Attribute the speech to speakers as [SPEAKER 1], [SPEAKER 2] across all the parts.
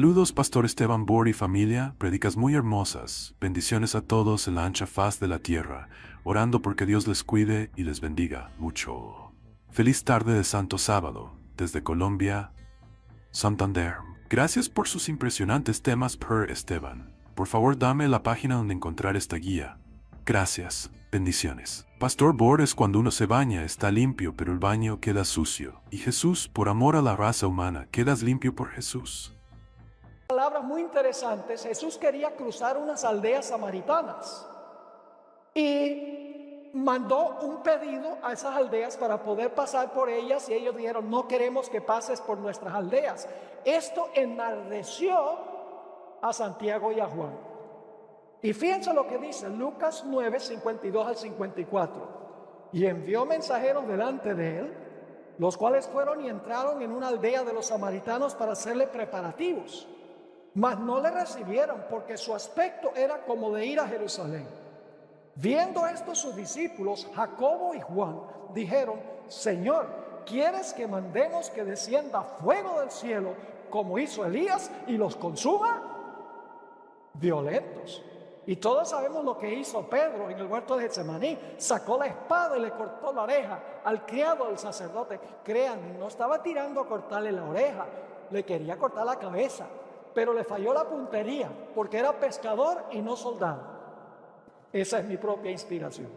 [SPEAKER 1] Saludos, Pastor Esteban Bor y familia, predicas muy hermosas. Bendiciones a todos en la ancha faz de la tierra, orando porque Dios les cuide y les bendiga mucho. Feliz tarde de Santo Sábado, desde Colombia, Santander. Gracias por sus impresionantes temas, Per Esteban. Por favor, dame la página donde encontrar esta guía. Gracias. Bendiciones. Pastor Bor, es cuando uno se baña, está limpio, pero el baño queda sucio. Y Jesús, por amor a la raza humana, quedas limpio por Jesús.
[SPEAKER 2] Palabras muy interesantes. Jesús quería cruzar unas aldeas samaritanas y mandó un pedido a esas aldeas para poder pasar por ellas, y ellos dijeron: no queremos que pases por nuestras aldeas. Esto enardeció a Santiago y a Juan. Y fíjense lo que dice Lucas 9, 52 al 54. Y envió mensajeros delante de él, los cuales fueron y entraron en una aldea de los samaritanos para hacerle preparativos. Mas no le recibieron, porque su aspecto era como de ir a Jerusalén. Viendo esto, sus discípulos, Jacobo y Juan, dijeron: Señor, ¿quieres que mandemos que descienda fuego del cielo, como hizo Elías, y los consuma? Violentos. Y todos sabemos lo que hizo Pedro en el huerto de Getsemaní. Sacó la espada y le cortó la oreja al criado del sacerdote. Créanme, no estaba tirando a cortarle la oreja, le quería cortar la cabeza, pero le falló la puntería, porque era pescador y no soldado. Esa es mi propia inspiración.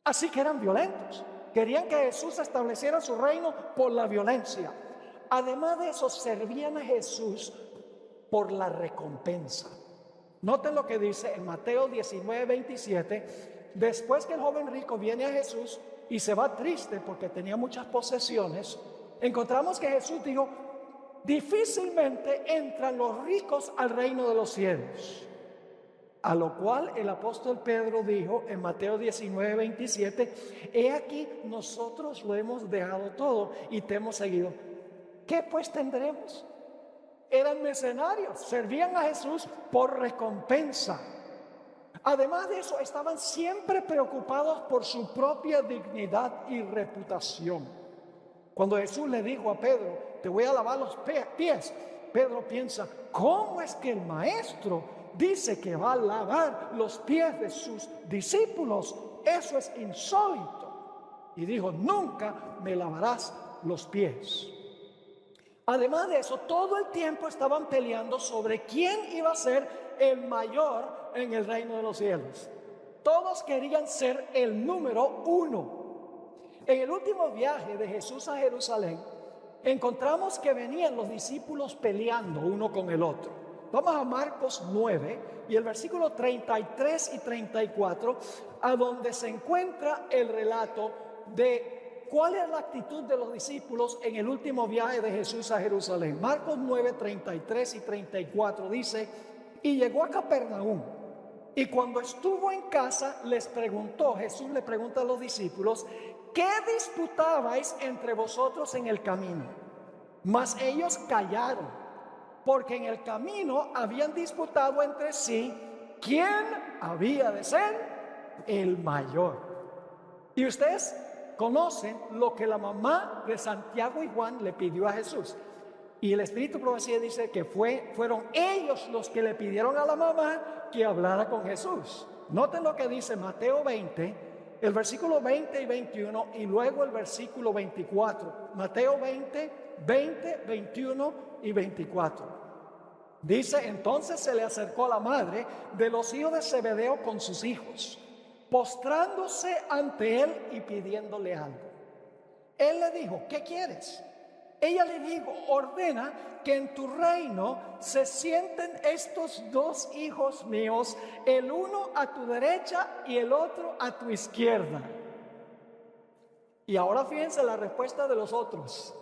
[SPEAKER 2] Así que eran violentos. Querían que Jesús estableciera su reino por la violencia. Además de eso, servían a Jesús por la recompensa. Noten lo que dice en Mateo 19, 27. Después que el joven rico viene a Jesús y se va triste porque tenía muchas posesiones, encontramos que Jesús dijo: difícilmente entran los ricos al reino de los cielos. A lo cual el apóstol Pedro dijo en Mateo 19, 27: he aquí, nosotros lo hemos dejado todo y te hemos seguido. ¿Qué pues tendremos? Eran mercenarios, servían a Jesús por recompensa. Además de eso, estaban siempre preocupados por su propia dignidad y reputación. Cuando Jesús le dijo a Pedro: te voy a lavar los pies, Pedro piensa: ¿cómo es que el maestro dice que va a lavar los pies de sus discípulos? Eso es insólito. Y dijo: nunca me lavarás los pies. Además de eso, todo el tiempo estaban peleando sobre quién iba a ser el mayor en el reino de los cielos. Todos querían ser el número uno. En el último viaje de Jesús a Jerusalén, encontramos que venían los discípulos peleando uno con el otro. Vamos a Marcos 9 y el versículo 33 y 34, a donde se encuentra el relato de cuál es la actitud de los discípulos en el último viaje de Jesús a Jerusalén. Marcos 9, 33 y 34 dice: y llegó a Capernaum, y cuando estuvo en casa les preguntó, Jesús le pregunta a los discípulos: ¿qué disputabais entre vosotros en el camino? Mas ellos callaron, porque en el camino habían disputado entre sí quién había de ser el mayor. Y ustedes conocen lo que la mamá de Santiago y Juan le pidió a Jesús. Y el Espíritu de Profecía dice que fueron ellos los que le pidieron a la mamá que hablara con Jesús. Noten lo que dice Mateo 20, el versículo 20 y 21, y luego el versículo 24. Mateo 20, 20, 21 y 24. Dice: entonces se le acercó a la madre de los hijos de Zebedeo con sus hijos, postrándose ante él y pidiéndole algo. Él le dijo: ¿qué quieres? Ella le dijo: ordena que en tu reino se sienten estos dos hijos míos, el uno a tu derecha y el otro a tu izquierda. Y ahora fíjense la respuesta de los otros.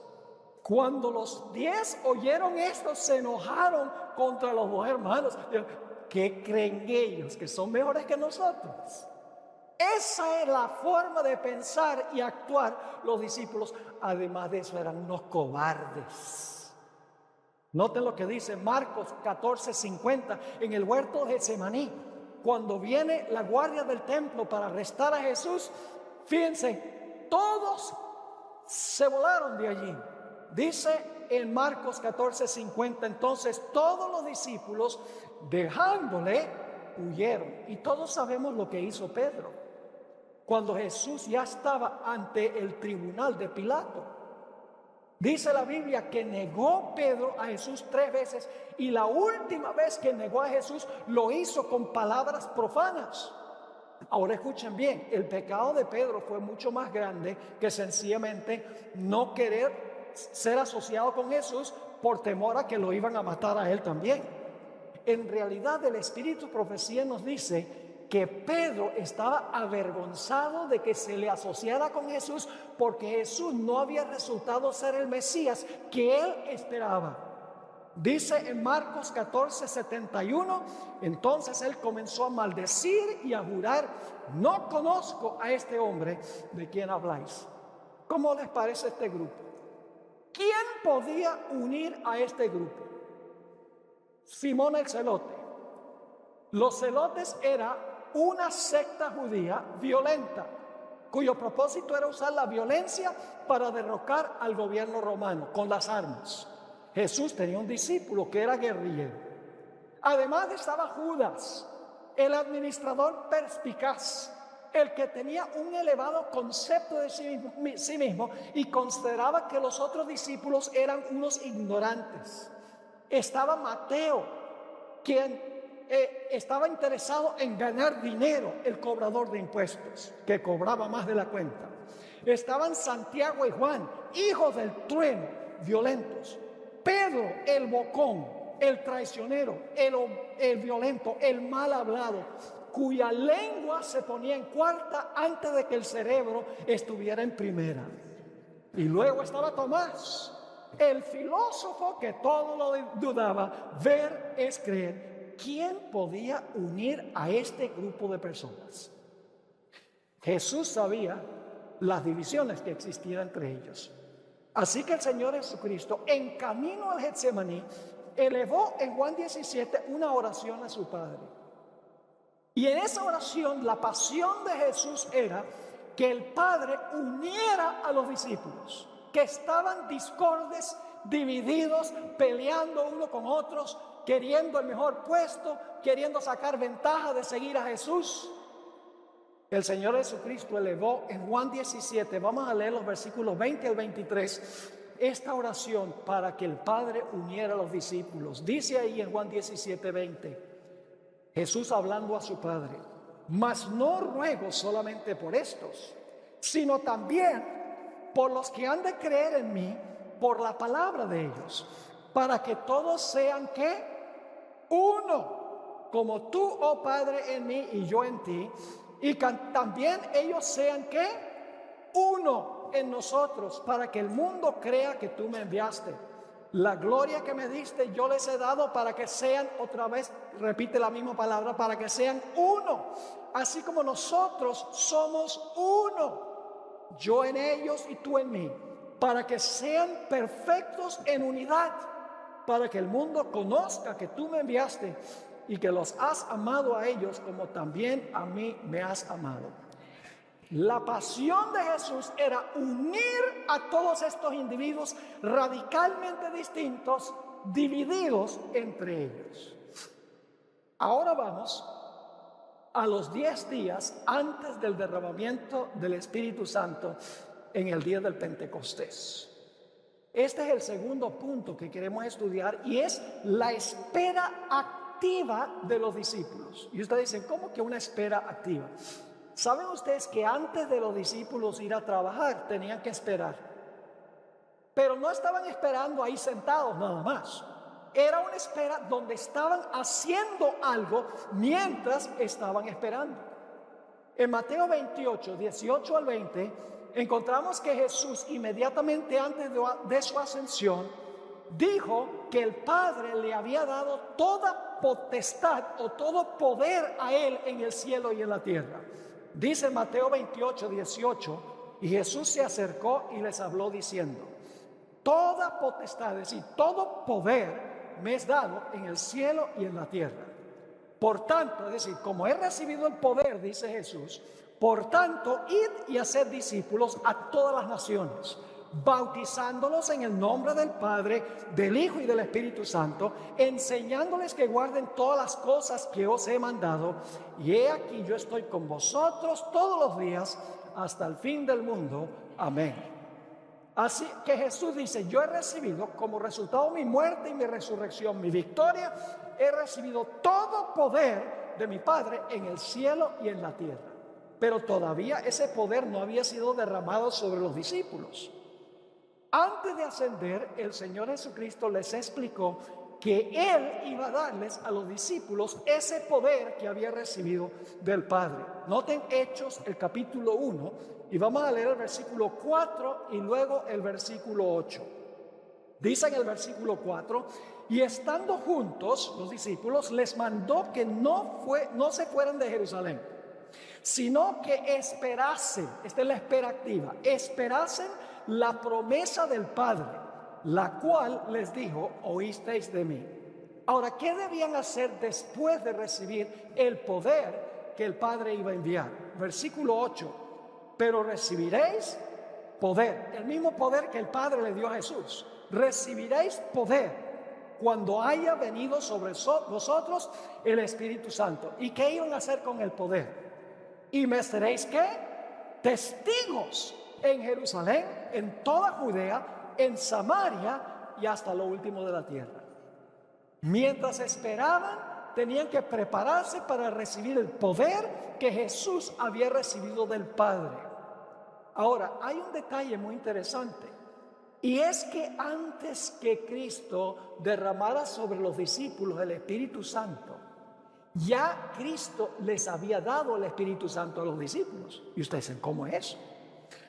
[SPEAKER 2] Cuando los 10 oyeron esto, se enojaron contra los dos hermanos. ¿Qué creen ellos? ¿Que son mejores que nosotros? Esa es la forma de pensar y actuar los discípulos. Además de eso, eran unos cobardes. Noten lo que dice Marcos 14:50 en el huerto de Getsemaní. Cuando viene la guardia del templo para arrestar a Jesús, fíjense, todos se volaron de allí. Dice en Marcos 14:50, entonces todos los discípulos, dejándole, huyeron. Y todos sabemos lo que hizo Pedro cuando Jesús ya estaba ante el tribunal de Pilato. Dice la Biblia que negó Pedro a Jesús 3 veces, y la última vez que negó a Jesús lo hizo con palabras profanas. Ahora escuchen bien, el pecado de Pedro fue mucho más grande que sencillamente no querer ser asociado con Jesús por temor a que lo iban a matar a él también. En realidad el Espíritu de Profecía nos dice que Pedro estaba avergonzado de que se le asociara con Jesús, porque Jesús no había resultado ser el Mesías que él esperaba. Dice en Marcos 14:71, entonces él comenzó a maldecir y a jurar: no conozco a este hombre de quien habláis. ¿Cómo les parece este grupo? ¿Quién podía unir a este grupo? Simón el celote. Los celotes era una secta judía violenta, cuyo propósito era usar la violencia para derrocar al gobierno romano con las armas. Jesús tenía un discípulo que era guerrillero. Además estaba Judas, el administrador perspicaz, el que tenía un elevado concepto de sí mismo y consideraba que los otros discípulos eran unos ignorantes. Estaba Mateo, quien estaba interesado en ganar dinero, el cobrador de impuestos, que cobraba más de la cuenta. Estaban Santiago y Juan, hijos del trueno, violentos. Pedro, el bocón, el traicionero, el violento, el mal hablado, cuya lengua se ponía en cuarta antes de que el cerebro estuviera en primera. Y luego estaba Tomás, el filósofo que todo lo dudaba. Ver es creer. ¿Quién podía unir a este grupo de personas? Jesús sabía las divisiones que existían entre ellos. Así que el Señor Jesucristo, en camino al Getsemaní, elevó en Juan 17 una oración a su Padre. Y en esa oración, la pasión de Jesús era que el Padre uniera a los discípulos, que estaban discordes, divididos, peleando uno con otros, queriendo el mejor puesto, queriendo sacar ventaja de seguir a Jesús. El Señor Jesucristo elevó en Juan 17, vamos a leer los versículos 20 al 23, esta oración para que el Padre uniera a los discípulos. Dice ahí en Juan 17, 20, Jesús hablando a su Padre: mas no ruego solamente por estos, sino también por los que han de creer en mí por la palabra de ellos, para que todos sean ¿qué? Uno, como tú, oh Padre, en mí y yo en ti, y que también ellos sean ¿qué? Uno en nosotros, para que el mundo crea que tú me enviaste. La gloria que me diste yo les he dado para que sean, otra vez repite la misma palabra, para que sean uno, así como nosotros somos uno, yo en ellos y tú en mí, para que sean perfectos en unidad, para que el mundo conozca que tú me enviaste y que los has amado a ellos como también a mí me has amado. La pasión de Jesús era unir a todos estos individuos radicalmente distintos, divididos entre ellos. Ahora vamos a los 10 días antes del derramamiento del Espíritu Santo en el día del Pentecostés. Este es el segundo punto que queremos estudiar, y es la espera activa de los discípulos. Y ustedes dicen, ¿cómo que una espera activa? ¿Saben ustedes que antes de los discípulos ir a trabajar tenían que esperar? Pero no estaban esperando ahí sentados nada más. Era una espera donde estaban haciendo algo mientras estaban esperando. En Mateo 28, 18 al 20, encontramos que Jesús, inmediatamente antes de su ascensión, dijo que el Padre le había dado toda potestad o todo poder a él en el cielo y en la tierra. Dice Mateo 28, 18, y Jesús se acercó y les habló diciendo: toda potestad, es decir, todo poder me es dado en el cielo y en la tierra. Por tanto, es decir, como he recibido el poder, dice Jesús, por tanto, id y haced discípulos a todas las naciones, bautizándolos en el nombre del Padre, del Hijo y del Espíritu Santo, enseñándoles que guarden todas las cosas que os he mandado. Y he aquí, yo estoy con vosotros todos los días hasta el fin del mundo. Amén. Así que Jesús dice, yo he recibido como resultado de mi muerte y mi resurrección, mi victoria, he recibido todo poder de mi Padre en el cielo y en la tierra. Pero todavía ese poder no había sido derramado sobre los discípulos. Antes de ascender, el Señor Jesucristo les explicó que Él iba a darles a los discípulos ese poder que había recibido del Padre. Noten Hechos, el capítulo 1, y vamos a leer el versículo 4 y luego el versículo 8. Dice en el versículo 4, y estando juntos los discípulos, les mandó que no se fueran de Jerusalén, sino que esperasen, esta es la espera activa, esperasen la promesa del Padre, la cual les dijo, oísteis de mí. Ahora, ¿qué debían hacer después de recibir el poder que el Padre iba a enviar? Versículo 8, pero recibiréis poder, el mismo poder que el Padre le dio a Jesús. Recibiréis poder cuando haya venido sobre vosotros el Espíritu Santo. ¿Y qué iban a hacer con el poder? Y me seréis, ¿qué? Testigos en Jerusalén, en toda Judea, en Samaria y hasta lo último de la tierra. Mientras esperaban, tenían que prepararse para recibir el poder que Jesús había recibido del Padre. Ahora, hay un detalle muy interesante, y es que antes que Cristo derramara sobre los discípulos el Espíritu Santo, ya Cristo les había dado el Espíritu Santo a los discípulos. Y ustedes dicen, ¿cómo es eso?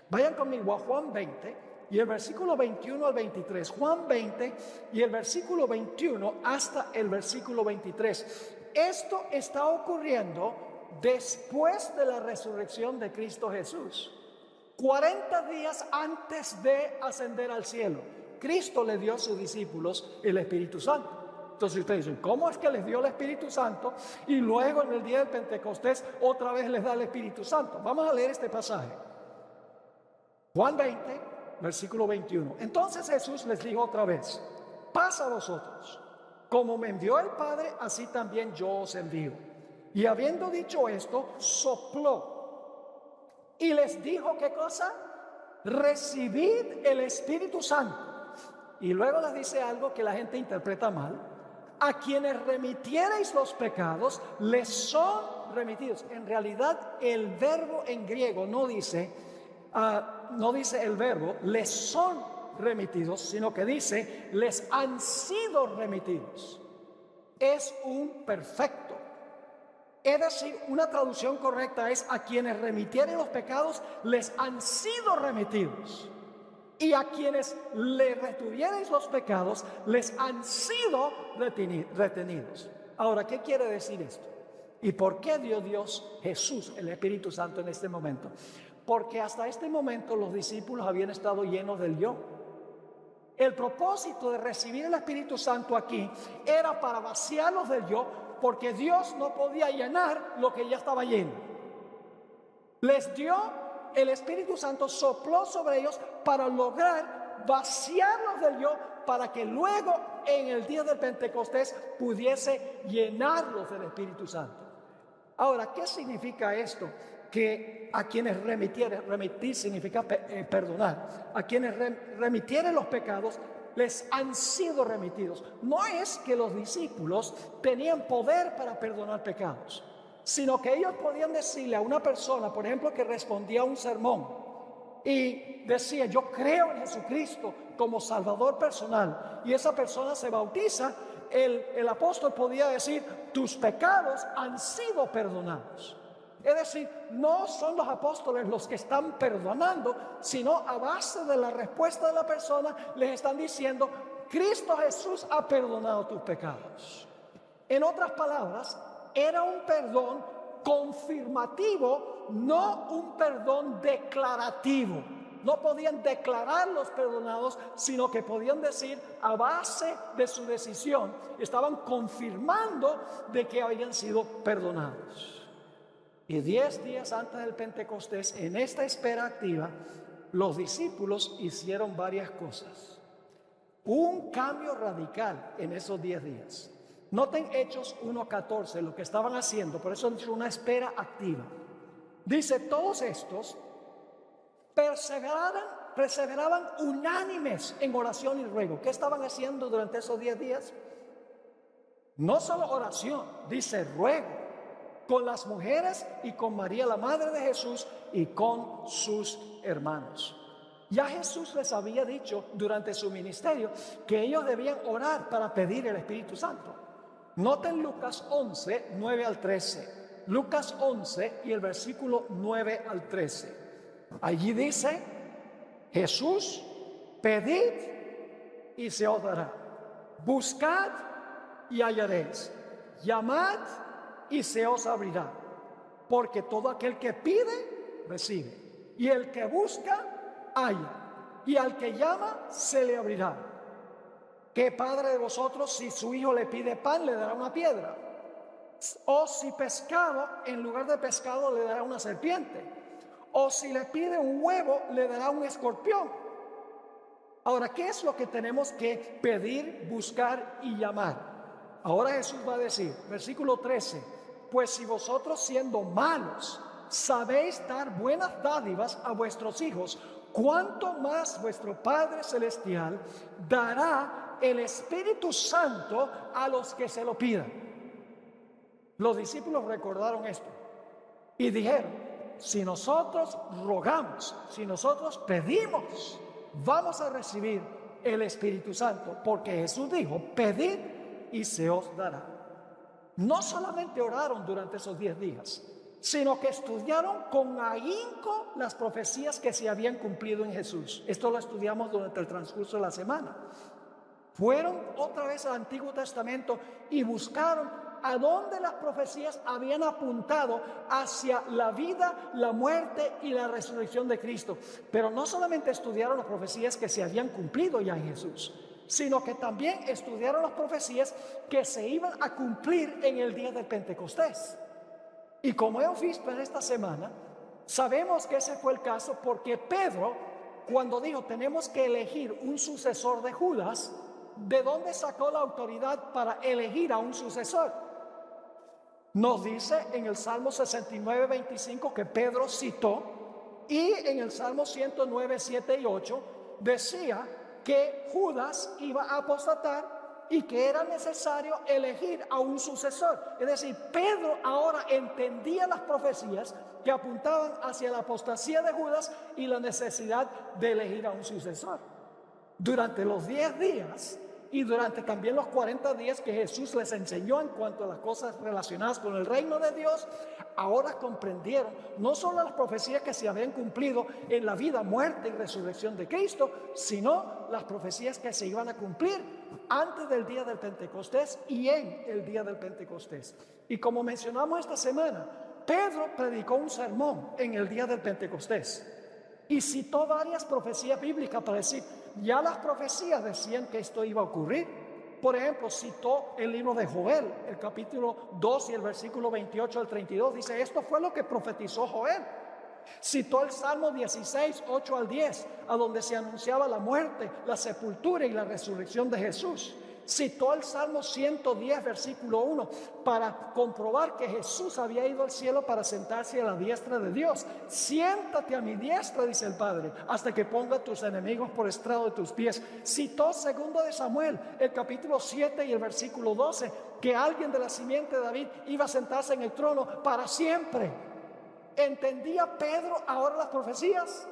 [SPEAKER 2] Vayan conmigo a Juan 20 y el versículo 21 al 23. Juan 20 y el versículo 21 hasta el versículo 23. Esto está ocurriendo después de la resurrección de Cristo Jesús. 40 días antes de ascender al cielo, Cristo le dio a sus discípulos el Espíritu Santo. Entonces ustedes dicen, ¿cómo es que les dio el Espíritu Santo y luego en el día del Pentecostés otra vez les da el Espíritu Santo? Vamos a leer este pasaje. Juan 20, versículo 21. Entonces Jesús les dijo otra vez, paz a vosotros. Como me envió el Padre, así también yo os envío. Y habiendo dicho esto, sopló y les dijo, ¿qué cosa? Recibid el Espíritu Santo. Y luego les dice algo que la gente interpreta mal. A quienes remitiereis los pecados, les son remitidos. En realidad, el verbo en griego no dice el verbo, les son remitidos, sino que dice, les han sido remitidos. Es un perfecto. Es decir, una traducción correcta es, a quienes remitieren los pecados, les han sido remitidos. Y a quienes le retuviereis los pecados, les han sido retenidos. Ahora, ¿qué quiere decir esto? ¿Y por qué dio Dios, Jesús, el Espíritu Santo en este momento? Porque hasta este momento los discípulos habían estado llenos del yo. El propósito de recibir el Espíritu Santo aquí era para vaciarlos del yo, porque Dios no podía llenar lo que ya estaba lleno. Les dio el Espíritu Santo, sopló sobre ellos para lograr vaciarlos del yo, para que luego en el día del Pentecostés pudiese llenarlos del Espíritu Santo. Ahora, ¿qué significa esto? Que a quienes remitir significa perdonar. A quienes remitieren los pecados, les han sido remitidos. No es que los discípulos tenían poder para perdonar pecados, sino que ellos podían decirle a una persona, por ejemplo, que respondía a un sermón y decía, yo creo en Jesucristo como Salvador personal, y esa persona se bautiza, el apóstol podía decir, tus pecados han sido perdonados. Es decir, no son los apóstoles los que están perdonando, sino a base de la respuesta de la persona les están diciendo, Cristo Jesús ha perdonado tus pecados. En otras palabras, era un perdón confirmativo, no un perdón declarativo. No podían declarar los perdonados, sino que podían decir, a base de su decisión, estaban confirmando de que habían sido perdonados. Y 10 días antes del Pentecostés, en esta espera activa, los discípulos hicieron varias cosas. Un cambio radical en esos 10 días. Noten Hechos 1:14, lo que estaban haciendo, por eso es una espera activa. Dice, todos estos perseveraban unánimes en oración y ruego. ¿Qué estaban haciendo durante esos 10 días? No solo oración, dice ruego, con las mujeres y con María, la madre de Jesús, y con sus hermanos. Ya Jesús les había dicho durante su ministerio que ellos debían orar para pedir el Espíritu Santo. Noten Lucas 11, 9 al 13. Lucas 11 y el versículo 9 al 13. Allí dice, Jesús, pedid y se os dará. Buscad y hallaréis. Llamad y se os abrirá. Porque todo aquel que pide, recibe. Y el que busca, halla. Y al que llama, se le abrirá. ¿Qué padre de vosotros, si su hijo le pide pan, le dará una piedra? O si pescado, en lugar de pescado, le dará una serpiente. O si le pide un huevo, le dará un escorpión. Ahora, ¿qué es lo que tenemos que pedir, buscar y llamar? Ahora Jesús va a decir, versículo 13, pues si vosotros siendo malos sabéis dar buenas dádivas a vuestros hijos, ¿cuánto más vuestro Padre Celestial dará el Espíritu Santo a los que se lo pidan? Los discípulos recordaron esto y dijeron, si nosotros rogamos, si nosotros pedimos, vamos a recibir el Espíritu Santo, porque Jesús dijo, pedid y se os dará. No solamente oraron durante esos 10 días, sino que estudiaron con ahínco las profecías que se habían cumplido en Jesús. Esto lo estudiamos durante el transcurso de la semana. Fueron otra vez al Antiguo Testamento y buscaron a dónde las profecías habían apuntado hacia la vida, la muerte y la resurrección de Cristo. Pero no solamente estudiaron las profecías que se habían cumplido ya en Jesús, sino que también estudiaron las profecías que se iban a cumplir en el día del Pentecostés. Y como hemos visto en esta semana, sabemos que ese fue el caso porque Pedro, cuando dijo tenemos que elegir un sucesor de Judas, ¿de dónde sacó la autoridad para elegir a un sucesor? Nos dice en el Salmo 69, 25 que Pedro citó, y en el Salmo 109, 7 y 8 decía que Judas iba a apostatar y que era necesario elegir a un sucesor. Es decir, Pedro ahora entendía las profecías que apuntaban hacia la apostasía de Judas y la necesidad de elegir a un sucesor. Durante los 10 días y durante también los 40 días que Jesús les enseñó en cuanto a las cosas relacionadas con el reino de Dios, ahora comprendieron no solo las profecías que se habían cumplido en la vida, muerte y resurrección de Cristo, sino las profecías que se iban a cumplir antes del día del Pentecostés y en el día del Pentecostés. Y como mencionamos esta semana, Pedro predicó un sermón en el día del Pentecostés y citó varias profecías bíblicas para decir, ya las profecías decían que esto iba a ocurrir. Por ejemplo, citó el libro de Joel, el capítulo 2 y el versículo 28 al 32. Dice, esto fue lo que profetizó Joel. Citó el Salmo 16, 8 al 10, a donde se anunciaba la muerte, la sepultura y la resurrección de Jesús. Citó el Salmo 110, versículo 1, para comprobar que Jesús había ido al cielo para sentarse a la diestra de Dios. Siéntate a mi diestra, dice el Padre, hasta que ponga a tus enemigos por estrado de tus pies. Citó segundo de Samuel, el capítulo 7 y el versículo 12, que alguien de la simiente de David iba a sentarse en el trono para siempre. ¿Entendía Pedro ahora las profecías?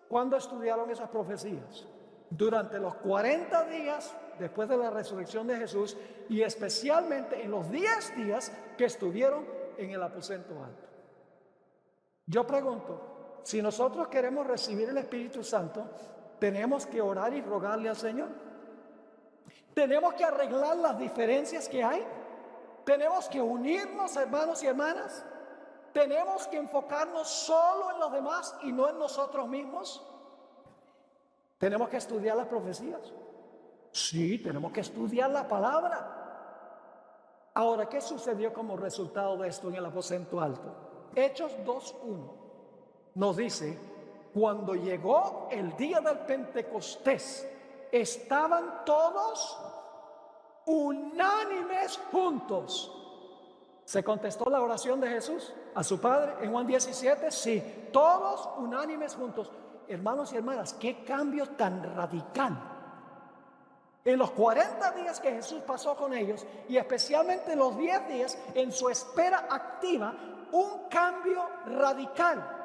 [SPEAKER 2] ¿Cuándo estudiaron esas profecías? Durante los 40 días después de la resurrección de Jesús y especialmente en los 10 días que estuvieron en el aposento alto. Yo pregunto, si nosotros queremos recibir el Espíritu Santo, tenemos que orar y rogarle al Señor. Tenemos que arreglar las diferencias que hay. Tenemos que unirnos, hermanos y hermanas. Tenemos que enfocarnos solo en los demás y no en nosotros mismos. Tenemos que estudiar las profecías. Sí, tenemos que estudiar la palabra. Ahora, ¿qué sucedió como resultado de esto en el aposento alto? Hechos 2:1 nos dice Cuando llegó el día del Pentecostés, estaban todos unánimes juntos. ¿Se contestó la oración de Jesús a su Padre en Juan 17? Sí, todos unánimes juntos. Hermanos y hermanas, qué cambio tan radical. En los 40 días que Jesús pasó con ellos, y especialmente en los 10 días en su espera activa, un cambio radical.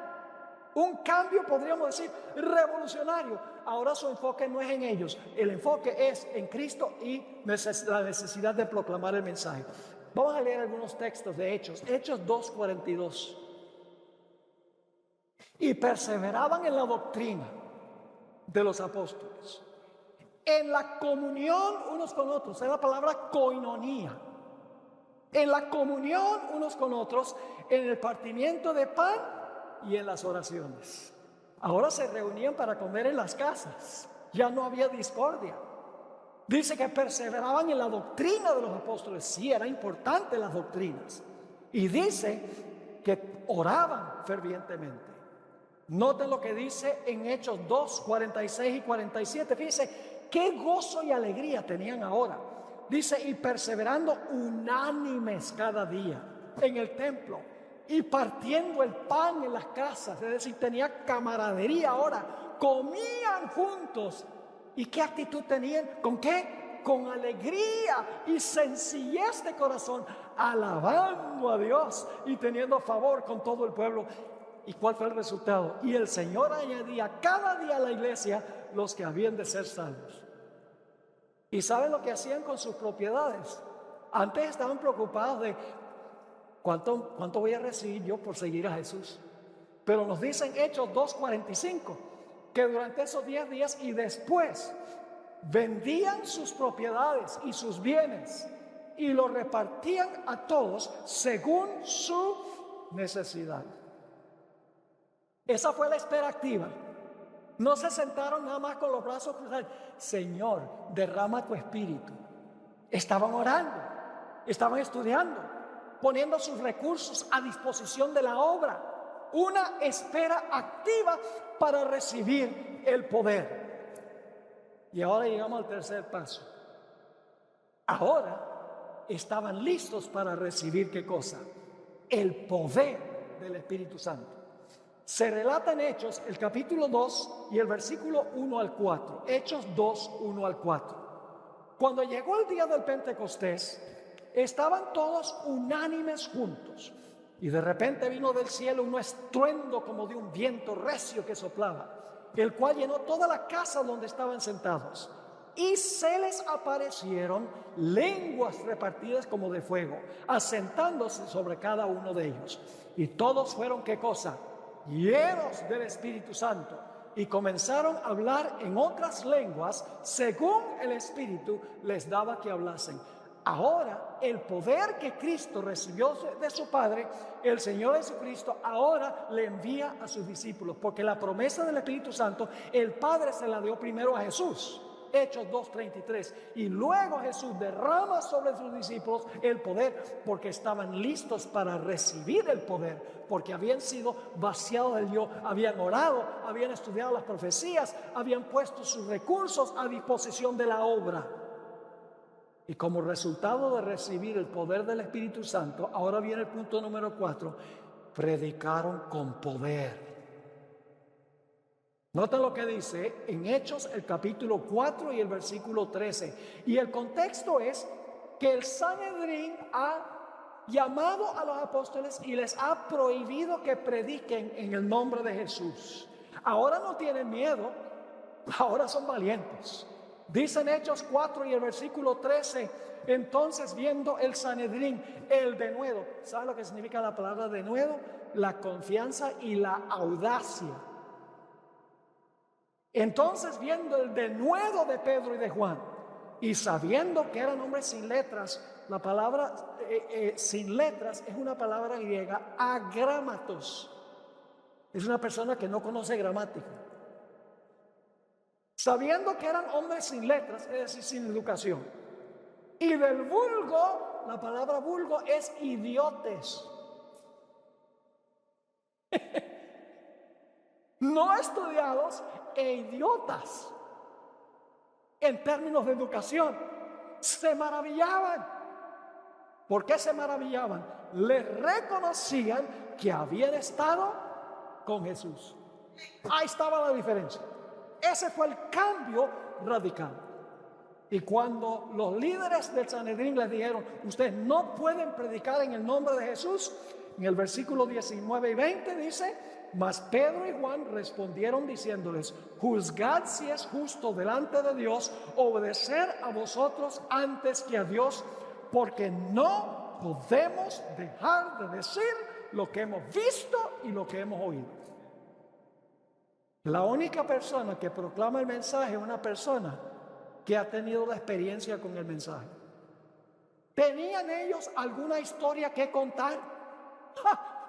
[SPEAKER 2] Un cambio, podríamos decir, revolucionario. Ahora su enfoque no es en ellos, el enfoque es en Cristo y la necesidad de proclamar el mensaje. Vamos a leer algunos textos de Hechos. Hechos 2:42. Y perseveraban en la doctrina de los apóstoles, en la comunión unos con otros. Es la palabra koinonía. En la comunión unos con otros, en el partimiento de pan y en las oraciones. Ahora se reunían para comer en las casas. Ya no había discordia. Dice que perseveraban en la doctrina de los apóstoles. Sí, era importante las doctrinas. Y dice que oraban fervientemente. Noten lo que dice en Hechos 2, 46 y 47. Fíjense qué gozo y alegría tenían ahora. Dice, y perseverando unánimes cada día en el templo y partiendo el pan en las casas. Es decir, tenía camaradería ahora. Comían juntos. ¿Y qué actitud tenían? ¿Con qué? Con alegría y sencillez de corazón, alabando a Dios y teniendo favor con todo el pueblo. ¿Y cuál fue el resultado? Y el Señor añadía cada día a la iglesia los que habían de ser salvos. ¿Y saben lo que hacían con sus propiedades? Antes estaban preocupados de cuánto voy a recibir yo por seguir a Jesús. Pero nos dicen Hechos 2:45 que durante esos 10 días y después vendían sus propiedades y sus bienes y los repartían a todos según su necesidad. Esa fue la espera activa. No se sentaron nada más con los brazos cruzados. Señor, derrama tu espíritu. Estaban orando, estaban estudiando, poniendo sus recursos a disposición de la obra. Una espera activa para recibir el poder. Y ahora llegamos al tercer paso. Ahora estaban listos para recibir ¿qué cosa? El poder del Espíritu Santo. Se relata en Hechos, el capítulo 2 y el versículo 1 al 4. Hechos 2, 1 al 4. Cuando llegó el día del Pentecostés, estaban todos unánimes juntos. Y de repente vino del cielo un estruendo como de un viento recio que soplaba, el cual llenó toda la casa donde estaban sentados. Y se les aparecieron lenguas repartidas como de fuego, asentándose sobre cada uno de ellos. Y todos fueron, ¿qué cosa? Llenos del Espíritu Santo. Y comenzaron a hablar en otras lenguas según el Espíritu les daba que hablasen. Ahora el poder que Cristo recibió de su Padre, el Señor Jesucristo, ahora le envía a sus discípulos. Porque la promesa del Espíritu Santo, el Padre se la dio primero a Jesús. Hechos 2:33. Y luego Jesús derrama sobre sus discípulos el poder, porque estaban listos para recibir el poder, porque habían sido vaciados del yo, habían orado, habían estudiado las profecías, habían puesto sus recursos a disposición de la obra. Y como resultado de recibir el poder del Espíritu Santo, ahora viene el punto número 4, predicaron con poder. Noten lo que dice en Hechos el capítulo 4 y el versículo 13. Y el contexto es que el Sanedrín ha llamado a los apóstoles y les ha prohibido que prediquen en el nombre de Jesús. Ahora no tienen miedo, ahora son valientes. Dice en Hechos 4 y el versículo 13, entonces viendo el Sanedrín el denuedo. ¿Sabe lo que significa la palabra denuedo? La confianza y la audacia. Entonces viendo el denuedo de Pedro y de Juan y sabiendo que eran hombres sin letras, la palabra sin letras es una palabra griega, agrámatos. Es una persona que no conoce gramática. Sabiendo que eran hombres sin letras, es decir, sin educación. Y del vulgo, la palabra vulgo es idiotes. no estudiados e idiotas en términos de educación. Se maravillaban. ¿Por qué se maravillaban? Les reconocían que habían estado con Jesús. Ahí estaba la diferencia. Ese fue el cambio radical. Y cuando los líderes del Sanedrín les dijeron, ustedes no pueden predicar en el nombre de Jesús, en el versículo 19 y 20 dice, mas Pedro y Juan respondieron diciéndoles, juzgad si es justo delante de Dios obedecer a vosotros antes que a Dios, porque no podemos dejar de decir lo que hemos visto y lo que hemos oído. La única persona que proclama el mensaje es una persona que ha tenido la experiencia con el mensaje. ¿Tenían ellos alguna historia que contar?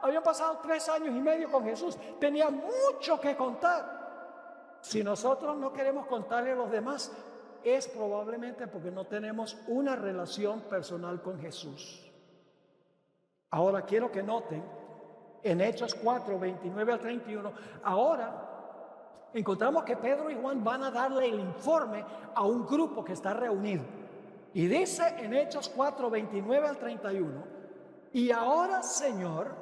[SPEAKER 2] Habían pasado 3 años y medio con Jesús. Tenían mucho que contar. Si nosotros no queremos contarle a los demás, es probablemente porque no tenemos una relación personal con Jesús. Ahora quiero que noten en Hechos 4, 29 al 31, ahora encontramos que Pedro y Juan van a darle el informe a un grupo que está reunido. Y dice en Hechos 4, 29 al 31, y ahora, Señor,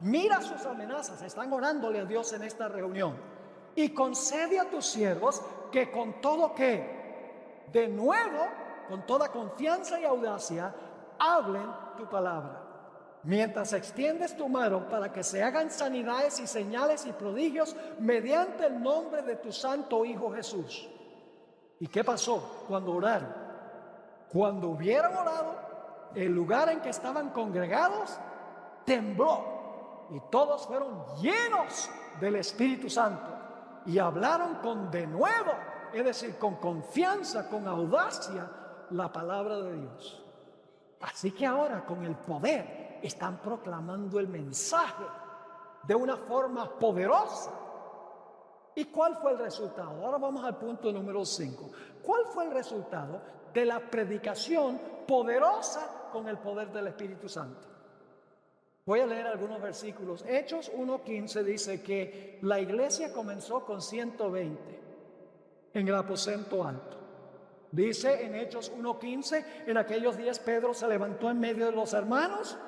[SPEAKER 2] mira sus amenazas, están orándole a Dios en esta reunión, y concede a tus siervos que con todo que, de nuevo, con toda confianza y audacia, hablen tu palabra. Mientras extiendes tu mano para que se hagan sanidades y señales y prodigios mediante el nombre de tu santo Hijo Jesús. ¿Y qué pasó cuando oraron? Cuando hubieron orado, el lugar en que estaban congregados tembló y todos fueron llenos del Espíritu Santo y hablaron con denuedo, es decir, con confianza, con audacia, la palabra de Dios. Así que ahora con el poder están proclamando el mensaje de una forma poderosa. ¿Y cuál fue el resultado? Ahora vamos al punto número 5. ¿Cuál fue el resultado de la predicación poderosa con el poder del Espíritu Santo? Voy a leer algunos versículos. Hechos 1:15 dice que la iglesia comenzó con 120 en el aposento alto. Dice en Hechos 1:15, en aquellos días Pedro se levantó en medio de los hermanos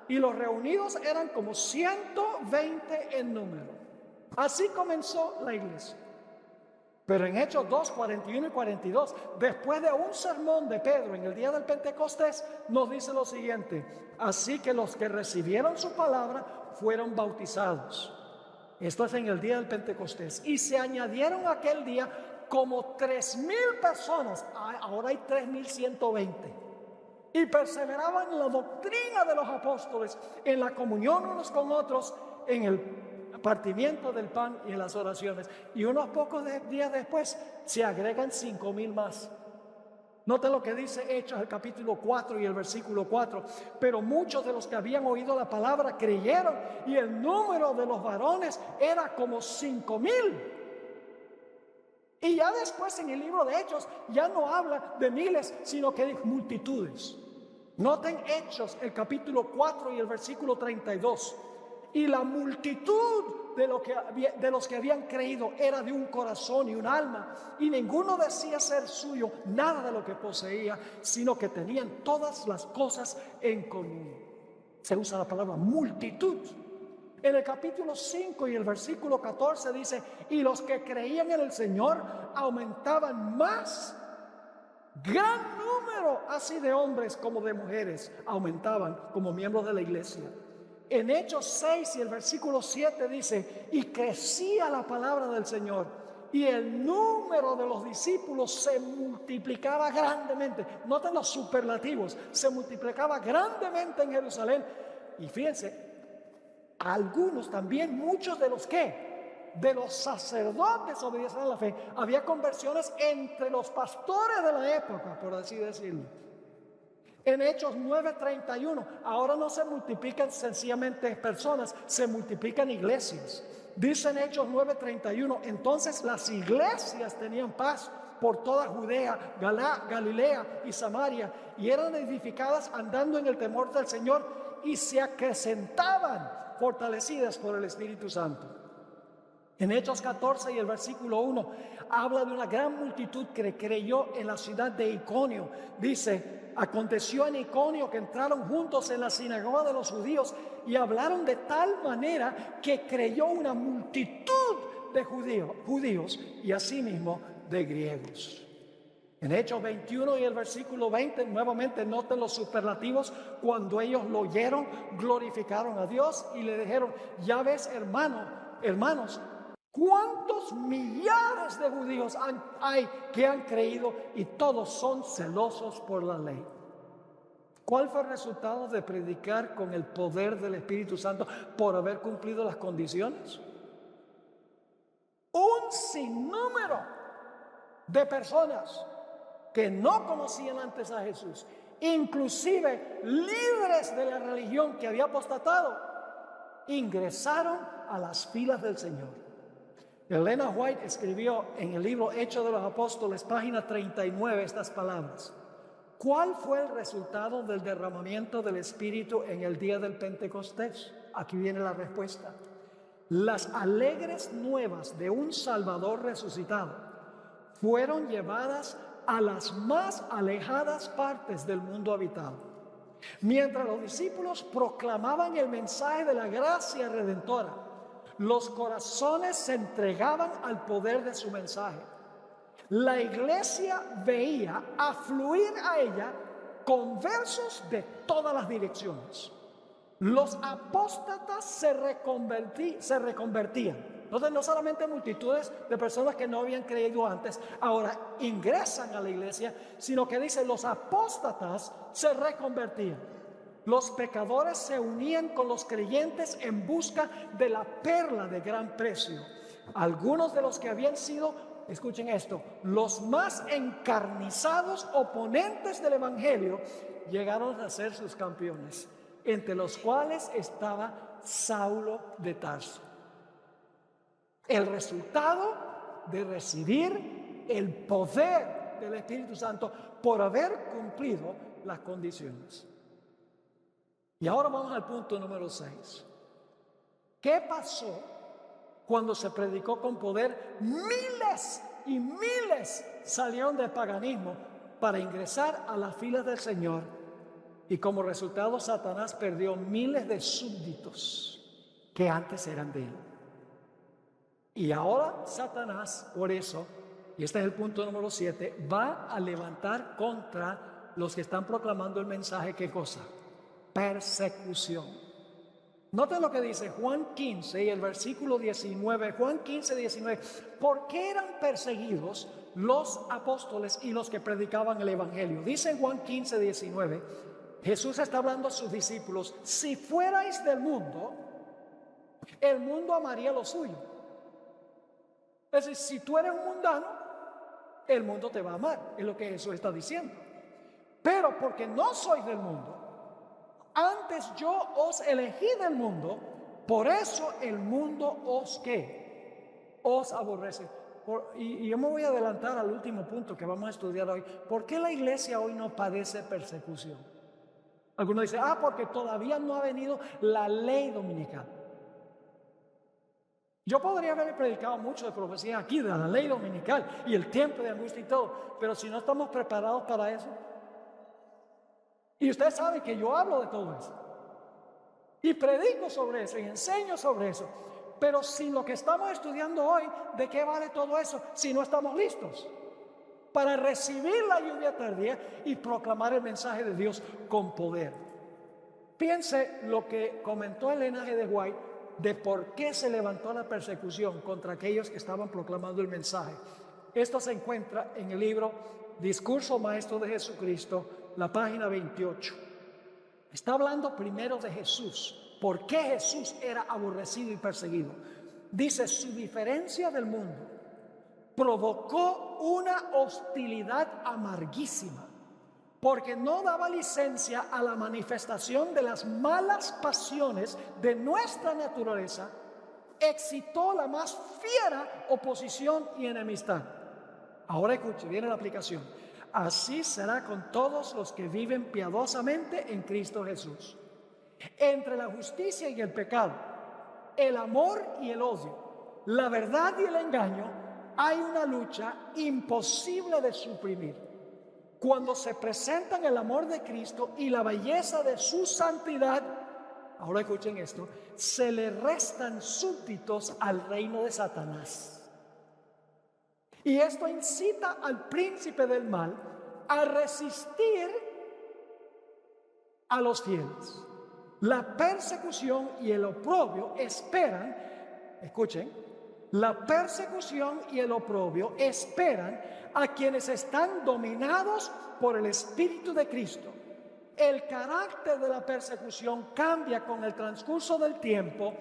[SPEAKER 2] y los reunidos eran como 120 en número. Así comenzó la iglesia. Pero en Hechos 2, 41 y 42, después de un sermón de Pedro en el día del Pentecostés, nos dice lo siguiente: así que los que recibieron su palabra fueron bautizados. Esto es en el día del Pentecostés. Y se añadieron aquel día como 3,000 personas. Ahora hay 3,120. Y perseveraban en la doctrina de los apóstoles, en la comunión unos con otros, en el partimiento del pan y en las oraciones. Y unos pocos días después se agregan 5,000 más. Noten lo que dice Hechos, el capítulo 4 y el versículo 4. Pero muchos de los que habían oído la palabra creyeron, y el número de los varones era como 5,000. Y ya después en el libro de Hechos ya no habla de miles, sino que de multitudes. Noten Hechos, el capítulo 4 y el versículo 32. Y la multitud de los que habían creído era de un corazón y un alma, y ninguno decía ser suyo nada de lo que poseía, sino que tenían todas las cosas en común. Se usa la palabra multitud. En el capítulo 5 y el versículo 14 dice, y los que creían en el Señor aumentaban más. Gran número así de hombres como de mujeres aumentaban como miembros de la iglesia. En Hechos 6 y el versículo 7 dice, y crecía la palabra del Señor, y el número de los discípulos se multiplicaba grandemente. Noten los superlativos, se multiplicaba grandemente en Jerusalén. Y fíjense, algunos también, muchos de los de los sacerdotes obedecían a la fe. Había conversiones entre los pastores de la época, por así decirlo. En Hechos 9:31, ahora no se multiplican sencillamente personas, se multiplican iglesias. Dice en Hechos 9:31, entonces las iglesias tenían paz por toda Judea, Galilea y Samaria, y eran edificadas andando en el temor del Señor, y se acrecentaban fortalecidas por el Espíritu Santo. En Hechos 14 y el versículo 1 habla de una gran multitud que creyó en la ciudad de Iconio. Dice, aconteció en Iconio que entraron juntos en la sinagoga de los judíos y hablaron de tal manera que creyó una multitud de judíos y asimismo de griegos. En Hechos 21 y el versículo 20, nuevamente noten los superlativos. Cuando ellos lo oyeron, glorificaron a Dios y le dijeron, ya ves, hermanos, cuántos millares de judíos hay que han creído y todos son celosos por la ley. ¿Cuál fue el resultado de predicar con el poder del Espíritu Santo por haber cumplido las condiciones? Un sinnúmero de personas que no conocían antes a Jesús, inclusive líderes de la religión que había apostatado, ingresaron a las filas del Señor. Elena White escribió en el libro Hechos de los Apóstoles, página 39, estas palabras. ¿Cuál fue el resultado del derramamiento del Espíritu en el día del Pentecostés? Aquí viene la respuesta. Las alegres nuevas de un Salvador resucitado fueron llevadas a las más alejadas partes del mundo habitado. Mientras los discípulos proclamaban el mensaje de la gracia redentora, los corazones se entregaban al poder de su mensaje. La iglesia veía afluir a ella conversos de todas las direcciones. Los apóstatas se reconvertían. Entonces, no solamente multitudes de personas que no habían creído antes, ahora ingresan a la iglesia, sino que dice, los apóstatas se reconvertían. Los pecadores se unían con los creyentes en busca de la perla de gran precio. Algunos de los que habían sido, escuchen esto, los más encarnizados oponentes del evangelio, llegaron a ser sus campeones, entre los cuales estaba Saulo de Tarso. El resultado de recibir el poder del Espíritu Santo por haber cumplido las condiciones. Y ahora vamos al punto número 6. ¿Qué pasó cuando se predicó con poder? Miles y miles salieron del paganismo para ingresar a las filas del Señor. Y como resultado, Satanás perdió miles de súbditos que antes eran de él. Y ahora Satanás, por eso, y este es el punto número 7, va a levantar contra los que están proclamando el mensaje. ¿Qué cosa? Persecución. Noten lo que dice Juan 15 y el versículo 19. Juan 15, 19. ¿Por qué eran perseguidos los apóstoles y los que predicaban el evangelio? Dice en Juan 15, 19. Jesús está hablando a sus discípulos. Si fuerais del mundo, el mundo amaría lo suyo. Es decir, si tú eres un mundano, el mundo te va a amar, es lo que Jesús está diciendo. Pero porque no sois del mundo, antes yo os elegí del mundo, por eso el mundo os ¿qué? Os aborrece. Y yo me voy a adelantar al último punto que vamos a estudiar hoy. ¿Por qué la iglesia hoy no padece persecución? Algunos dicen, porque todavía no ha venido la ley dominical. Yo podría haber predicado mucho de profecía aquí, de la ley dominical y el tiempo de angustia y todo, pero si no estamos preparados para eso. Y usted sabe que yo hablo de todo eso. Y predico sobre eso y enseño sobre eso. Pero sin lo que estamos estudiando hoy, ¿de qué vale todo eso si no estamos listos para recibir la lluvia tardía y proclamar el mensaje de Dios con poder? Piense lo que comentó Elena G. de White de por qué se levantó la persecución contra aquellos que estaban proclamando el mensaje. Esto se encuentra en el libro Discurso Maestro de Jesucristo, la página 28. Está hablando primero de Jesús. ¿Por qué Jesús era aborrecido y perseguido? Dice, su diferencia del mundo provocó una hostilidad amarguísima, porque no daba licencia a la manifestación de las malas pasiones de nuestra naturaleza, excitó la más fiera oposición y enemistad. Ahora escuche, viene la aplicación. Así será con todos los que viven piadosamente en Cristo Jesús. Entre la justicia y el pecado, el amor y el odio, la verdad y el engaño, hay una lucha imposible de suprimir. Cuando se presentan el amor de Cristo y la belleza de su santidad, ahora escuchen esto, se le restan súbditos al reino de Satanás. Y esto incita al príncipe del mal a resistir a los fieles. La persecución y el oprobio esperan, escuchen, la persecución y el oprobio esperan a quienes están dominados por el Espíritu de Cristo. El carácter de la persecución cambia con el transcurso del tiempo,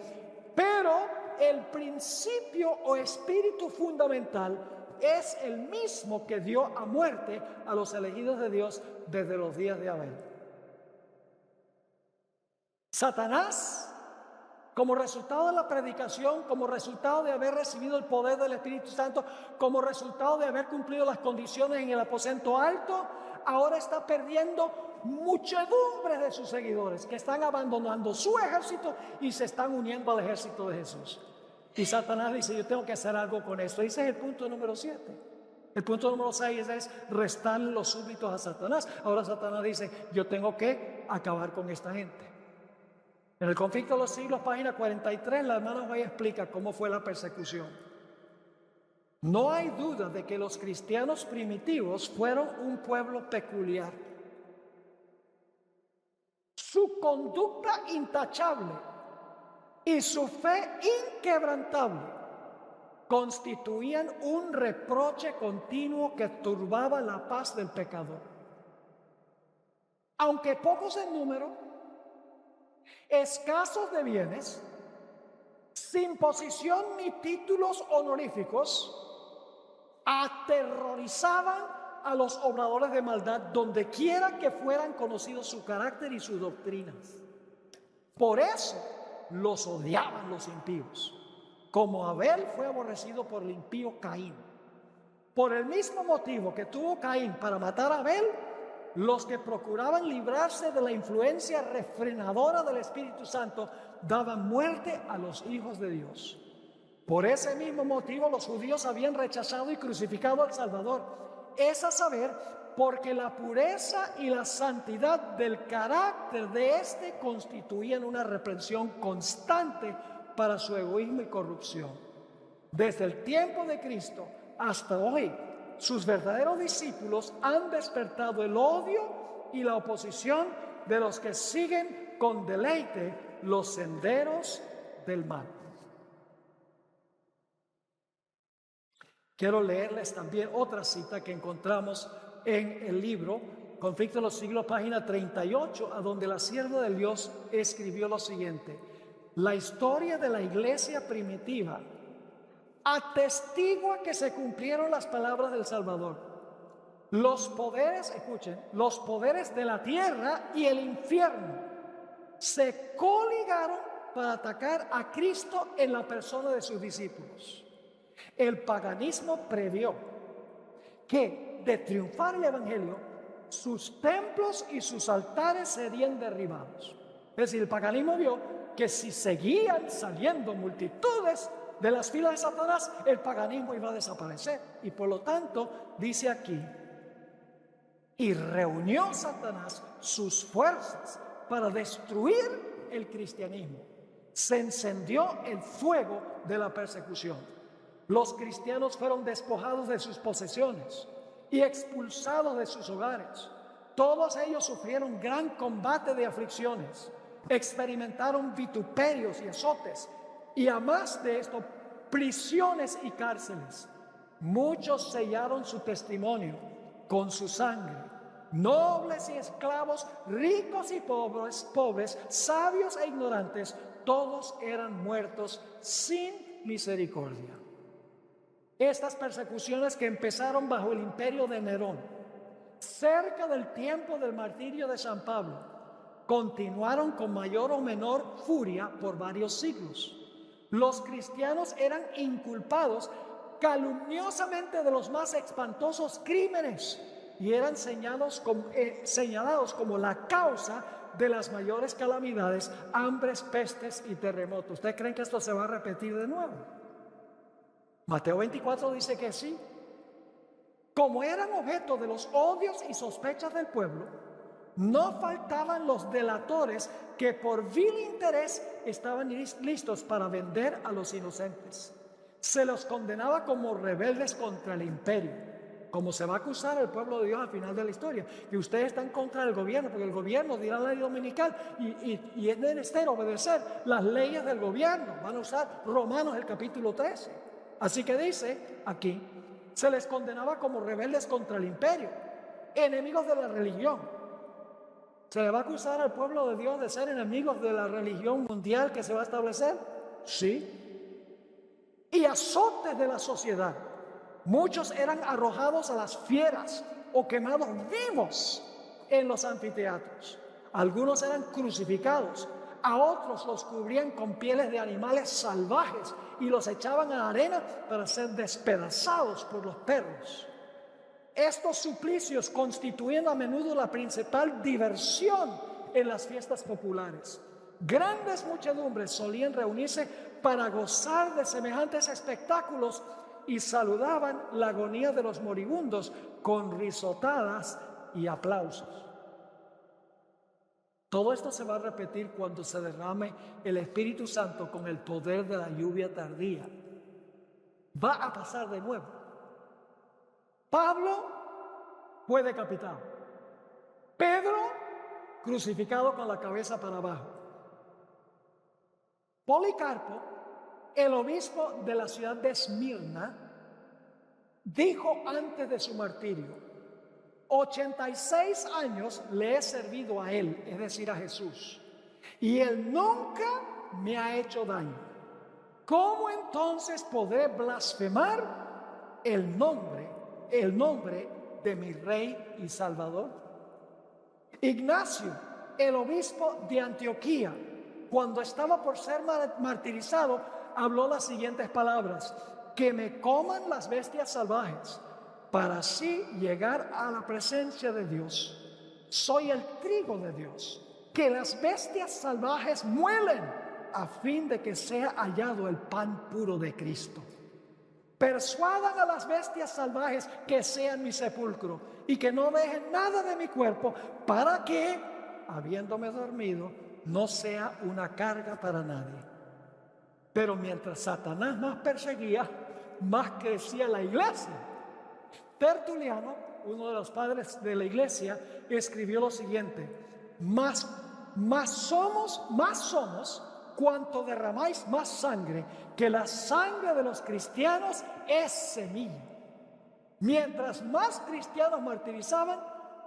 [SPEAKER 2] pero el principio o espíritu fundamental es el mismo que dio a muerte a los elegidos de Dios desde los días de Abel. Satanás, como resultado de la predicación, como resultado de haber recibido el poder del Espíritu Santo, como resultado de haber cumplido las condiciones en el aposento alto, ahora está perdiendo muchedumbre de sus seguidores que están abandonando su ejército y se están uniendo al ejército de Jesús. Y Satanás dice, yo tengo que hacer algo con esto. Ese es el punto número 7. El punto número 6 es restarle los súbditos a Satanás. Ahora Satanás dice, yo tengo que acabar con esta gente. En el Conflicto de los Siglos, página 43, la hermana White explica cómo fue la persecución. No hay duda de que los cristianos primitivos fueron un pueblo peculiar. Su conducta intachable y su fe inquebrantable constituían un reproche continuo que turbaba la paz del pecador. Aunque pocos en número, escasos de bienes, sin posición ni títulos honoríficos, aterrorizaban a los obradores de maldad donde quiera que fueran conocidos su carácter y sus doctrinas. Por eso los odiaban los impíos, como Abel fue aborrecido por el impío Caín. Por el mismo motivo que tuvo Caín para matar a Abel, los que procuraban librarse de la influencia refrenadora del Espíritu Santo daban muerte a los hijos de Dios. Por ese mismo motivo los judíos habían rechazado y crucificado al Salvador. Es a saber, porque la pureza y la santidad del carácter de éste constituían una reprensión constante para su egoísmo y corrupción. Desde el tiempo de Cristo hasta hoy, sus verdaderos discípulos han despertado el odio y la oposición de los que siguen con deleite los senderos del mal. Quiero leerles también otra cita que encontramos en el libro Conflicto de los Siglos, página 38, a donde la sierva de Dios escribió lo siguiente: la historia de la iglesia primitiva atestigua que se cumplieron las palabras del Salvador. Los poderes, escuchen, los poderes de la tierra y el infierno se coligaron para atacar a Cristo en la persona de sus discípulos. El paganismo previó que de triunfar el evangelio, sus templos y sus altares serían derribados. Es decir, el paganismo vio que si seguían saliendo multitudes de las filas de Satanás, el paganismo iba a desaparecer. Y por lo tanto, dice aquí, y reunió Satanás sus fuerzas para destruir el cristianismo. Se encendió el fuego de la persecución. Los cristianos fueron despojados de sus posesiones y expulsados de sus hogares. Todos ellos sufrieron gran combate de aflicciones, experimentaron vituperios y azotes, y a más de esto, prisiones y cárceles. Muchos sellaron su testimonio con su sangre. Nobles y esclavos, ricos y pobres, sabios e ignorantes, todos eran muertos sin misericordia. Estas persecuciones, que empezaron bajo el imperio de Nerón, cerca del tiempo del martirio de San Pablo, continuaron con mayor o menor furia por varios siglos. Los cristianos eran inculpados calumniosamente de los más espantosos crímenes y eran señalados como la causa de las mayores calamidades, hambres, pestes y terremotos. ¿Ustedes creen que esto se va a repetir de nuevo? Mateo 24 dice que sí. Como eran objeto de los odios y sospechas del pueblo, no faltaban los delatores que por vil interés estaban listos para vender a los inocentes. Se los condenaba como rebeldes contra el imperio, como se va a acusar al pueblo de Dios al final de la historia, que ustedes están contra el gobierno, porque el gobierno dirá la ley dominical y es menester obedecer las leyes del gobierno. Van a usar Romanos el capítulo 13. Así que dice aquí, se les condenaba como rebeldes contra el imperio, enemigos de la religión. ¿Se le va a acusar al pueblo de Dios de ser enemigos de la religión mundial que se va a establecer? Sí. Y azotes de la sociedad. Muchos eran arrojados a las fieras o quemados vivos en los anfiteatros. Algunos eran crucificados, a otros los cubrían con pieles de animales salvajes y los echaban a la arena para ser despedazados por los perros. Estos suplicios constituían a menudo la principal diversión en las fiestas populares. Grandes muchedumbres solían reunirse para gozar de semejantes espectáculos y saludaban la agonía de los moribundos con risotadas y aplausos. Todo esto se va a repetir cuando se derrame el Espíritu Santo con el poder de la lluvia tardía. Va a pasar de nuevo. Pablo fue decapitado. Pedro crucificado con la cabeza para abajo. Policarpo, el obispo de la ciudad de Esmirna, dijo antes de su martirio: 86 años le he servido a él, es decir, a Jesús, y él nunca me ha hecho daño. ¿Cómo entonces podré blasfemar el nombre de mi Rey y Salvador? Ignacio, el obispo de Antioquía, cuando estaba por ser martirizado, habló las siguientes palabras: que me coman las bestias salvajes, para así llegar a la presencia de Dios. Soy el trigo de Dios, que las bestias salvajes muelen, a fin de que sea hallado el pan puro de Cristo. Persuadan a las bestias salvajes que sean mi sepulcro, y que no dejen nada de mi cuerpo, para que, habiéndome dormido, no sea una carga para nadie. Pero mientras Satanás más perseguía, más crecía la iglesia. Tertuliano, uno de los padres de la iglesia, escribió lo siguiente: más somos cuanto derramáis más sangre, que la sangre de los cristianos es semilla. Mientras más cristianos martirizaban,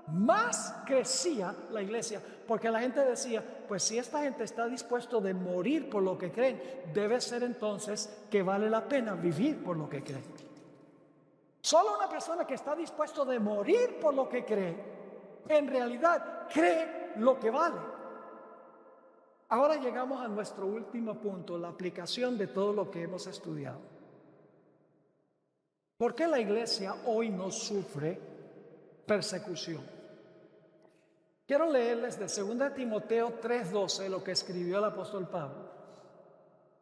[SPEAKER 2] más crecía la iglesia, porque la gente decía: pues si esta gente está dispuesto de morir por lo que creen, debe ser entonces que vale la pena vivir por lo que creen. Solo una persona que está dispuesto de morir por lo que cree, en realidad cree lo que vale. Ahora llegamos a nuestro último punto, la aplicación de todo lo que hemos estudiado. ¿Por qué la iglesia hoy no sufre persecución? Quiero leerles de 2 Timoteo 3:12 lo que escribió el apóstol Pablo.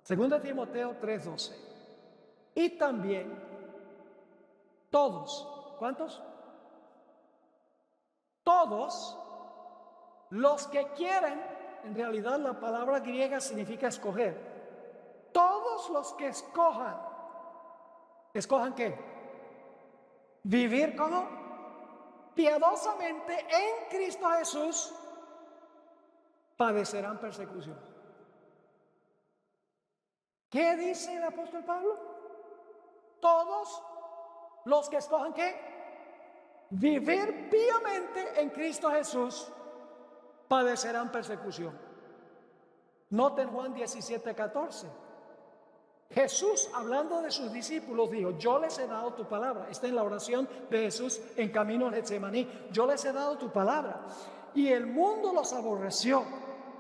[SPEAKER 2] 2 Timoteo 3:12. Y también todos, ¿cuántos? Todos los que quieren, en realidad la palabra griega significa escoger. Todos los que ¿escojan qué? Vivir como piadosamente en Cristo Jesús, padecerán persecución. ¿Qué dice el apóstol Pablo? Todos los que escojan ¿qué? Vivir piamente en Cristo Jesús, padecerán persecución. Noten Juan 17:14. Jesús, hablando de sus discípulos, dijo: yo les he dado tu palabra. Está en la oración de Jesús en camino al Getsemaní. Yo les he dado tu palabra. Y el mundo los aborreció,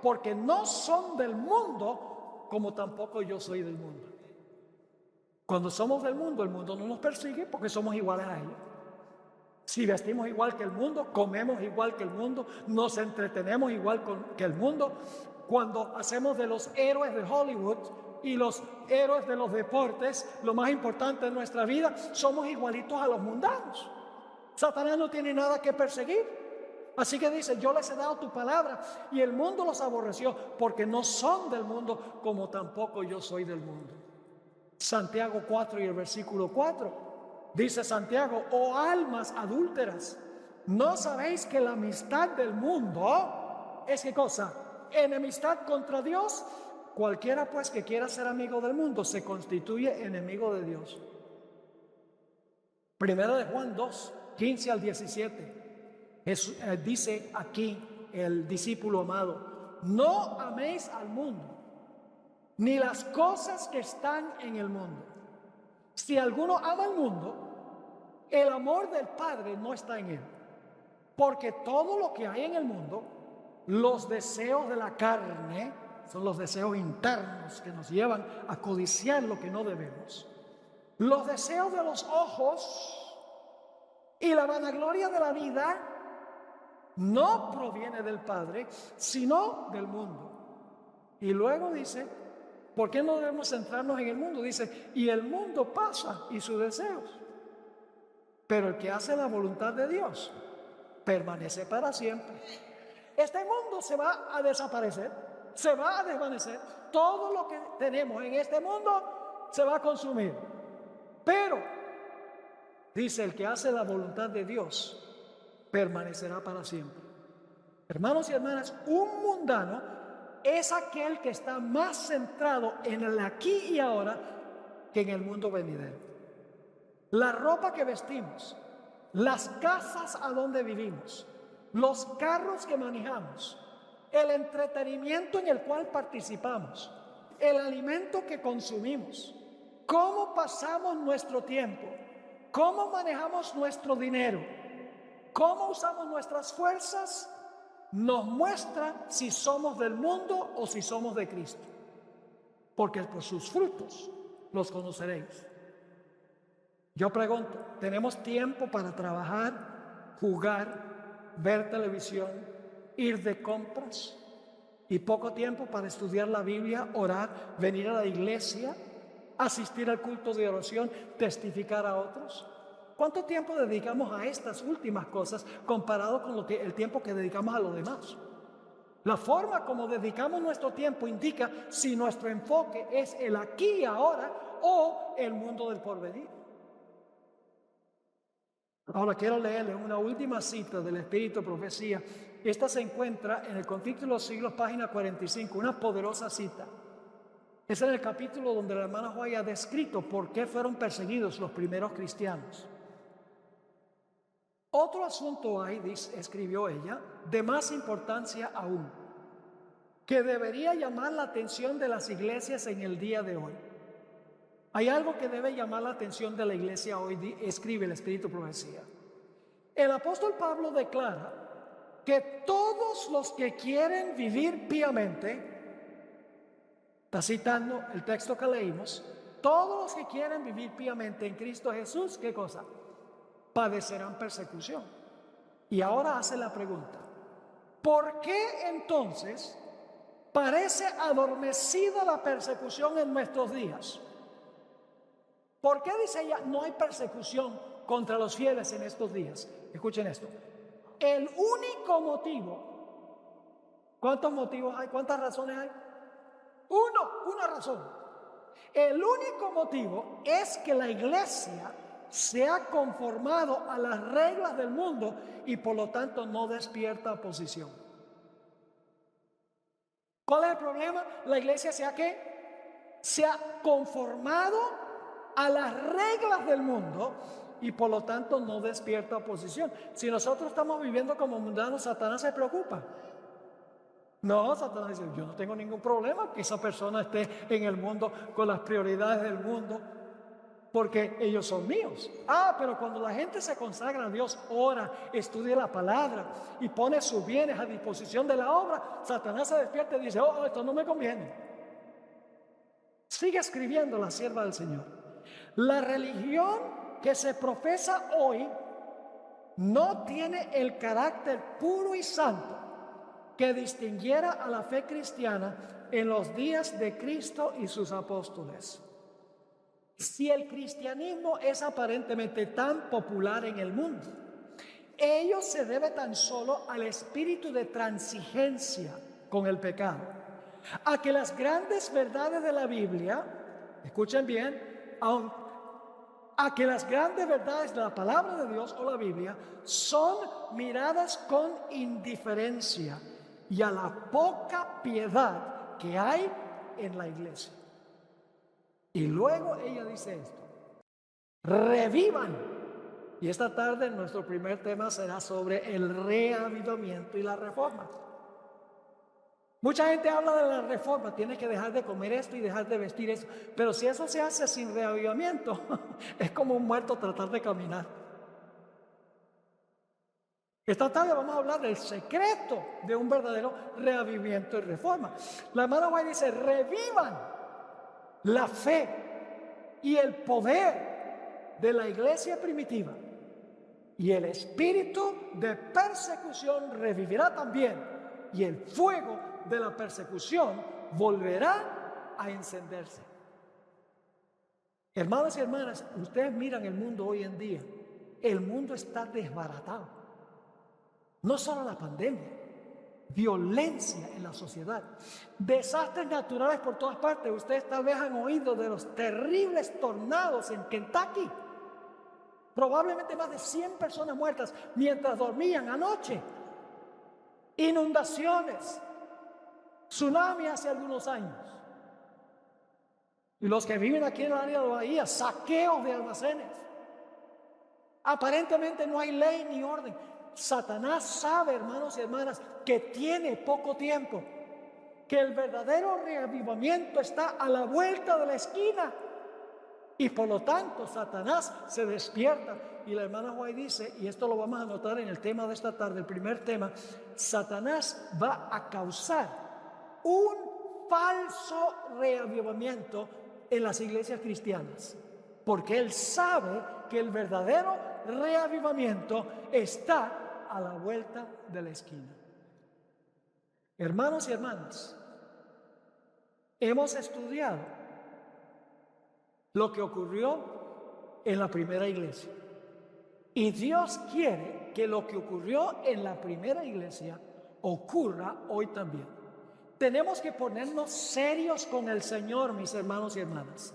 [SPEAKER 2] porque no son del mundo, como tampoco yo soy del mundo. Cuando somos del mundo, el mundo no nos persigue porque somos iguales a ellos. Si vestimos igual que el mundo, comemos igual que el mundo, nos entretenemos igual que el mundo. Cuando hacemos de los héroes de Hollywood y los héroes de los deportes, lo más importante de nuestra vida, somos igualitos a los mundanos. Satanás no tiene nada que perseguir. Así que dice, yo les he dado tu palabra y el mundo los aborreció porque no son del mundo como tampoco yo soy del mundo. Santiago 4 y el versículo 4. Dice Santiago, oh almas adúlteras, ¿no sabéis que la amistad del mundo es qué cosa? Enemistad contra Dios. Cualquiera pues que quiera ser amigo del mundo se constituye enemigo de Dios. Primera de Juan 2, 15 al 17. Dice aquí el discípulo amado, no améis al mundo, ni las cosas que están en el mundo. Si alguno ama al mundo, el amor del Padre no está en él. Porque todo lo que hay en el mundo, los deseos de la carne, son los deseos internos que nos llevan a codiciar lo que no debemos. Los deseos de los ojos y la vanagloria de la vida no proviene del Padre, sino del mundo. Y luego dice, ¿por qué no debemos centrarnos en el mundo? Dice, y el mundo pasa y sus deseos, pero el que hace la voluntad de Dios permanece para siempre. Este mundo se va a desaparecer, se va a desvanecer. Todo lo que tenemos en este mundo se va a consumir. Pero, dice, el que hace la voluntad de Dios permanecerá para siempre. Hermanos y hermanas, un mundano es aquel que está más centrado en el aquí y ahora que en el mundo venidero. La ropa que vestimos, las casas a donde vivimos, los carros que manejamos, el entretenimiento en el cual participamos, el alimento que consumimos, cómo pasamos nuestro tiempo, cómo manejamos nuestro dinero, cómo usamos nuestras fuerzas, nos muestra si somos del mundo o si somos de Cristo. Porque por sus frutos los conoceréis. Yo pregunto, ¿tenemos tiempo para trabajar, jugar, ver televisión, ir de compras? ¿Y poco tiempo para estudiar la Biblia, orar, venir a la iglesia, asistir al culto de oración, testificar a otros? ¿Cuánto tiempo dedicamos a estas últimas cosas comparado con el tiempo que dedicamos a lo demás? La forma como dedicamos nuestro tiempo indica si nuestro enfoque es el aquí y ahora o el mundo del porvenir. Ahora quiero leerles una última cita del Espíritu de Profecía. Esta se encuentra en el Conflicto de los Siglos, página 45, una poderosa cita. Es en el capítulo donde la hermana White ha descrito por qué fueron perseguidos los primeros cristianos. Otro asunto hay, escribió ella, de más importancia aún, que debería llamar la atención de las iglesias en el día de hoy. Hay algo que debe llamar la atención de la iglesia hoy, escribe el Espíritu de Profecía. El apóstol Pablo declara que todos los que quieren vivir piamente, está citando el texto que leímos, todos los que quieren vivir piamente en Cristo Jesús, ¿qué cosa? Padecerán persecución. Y ahora hace la pregunta, ¿por qué entonces parece adormecida la persecución en nuestros días? ¿Por qué dice ella no hay persecución contra los fieles en estos días? Escuchen esto. El único motivo, ¿cuántos motivos hay? ¿Cuántas razones hay? Una razón. El único motivo es que la iglesia se ha conformado a las reglas del mundo y por lo tanto no despierta oposición. ¿Cuál es el problema? La iglesia se ha conformado a las reglas del mundo y por lo tanto no despierta oposición. Si nosotros estamos viviendo como mundanos, Satanás se preocupa. No, Satanás dice, yo no tengo ningún problema que esa persona esté en el mundo con las prioridades del mundo, porque ellos son míos. Pero cuando la gente se consagra a Dios, ora, estudia la palabra y pone sus bienes a disposición de la obra, Satanás se despierta y dice, esto no me conviene. Sigue escribiendo la sierva del Señor. La religión que se profesa hoy no tiene el carácter puro y santo que distinguiera a la fe cristiana en los días de Cristo y sus apóstoles. Si el cristianismo es aparentemente tan popular en el mundo, ello se debe tan solo al espíritu de transigencia con el pecado, a que las grandes verdades de la Biblia, escuchen bien, a que las grandes verdades de la palabra de Dios o la Biblia son miradas con indiferencia y a la poca piedad que hay en la iglesia. Y luego ella dice esto: revivan. Y esta tarde nuestro primer tema será sobre el reavivamiento y la reforma. Mucha gente habla de la reforma, tienes que dejar de comer esto y dejar de vestir eso. Pero si eso se hace sin reavivamiento, es como un muerto tratar de caminar. Esta tarde vamos a hablar del secreto de un verdadero reavivamiento y reforma. La hermana White dice: revivan la fe y el poder de la iglesia primitiva, y el espíritu de persecución revivirá también, y el fuego de la persecución volverá a encenderse. Hermanos y hermanas, ustedes miran el mundo hoy en día. El mundo está desbaratado. No solo la pandemia, violencia en la sociedad, desastres naturales por todas partes. Ustedes tal vez han oído de los terribles tornados en Kentucky. Probablemente más de 100 personas muertas mientras dormían anoche. Inundaciones, tsunami hace algunos años. Y los que viven aquí en el área de la bahía, saqueos de almacenes. Aparentemente no hay ley ni orden. Satanás sabe, hermanos y hermanas, que tiene poco tiempo, que el verdadero reavivamiento está a la vuelta de la esquina. Y por lo tanto Satanás se despierta. Y la hermana White dice, y esto lo vamos a notar en el tema de esta tarde, el primer tema: Satanás va a causar un falso reavivamiento en las iglesias cristianas, porque él sabe que el verdadero reavivamiento está a la vuelta de la esquina. Hermanos y hermanas, hemos estudiado lo que ocurrió en la primera iglesia, y Dios quiere que lo que ocurrió en la primera iglesia ocurra hoy también. Tenemos que ponernos serios con el Señor, mis hermanos y hermanas.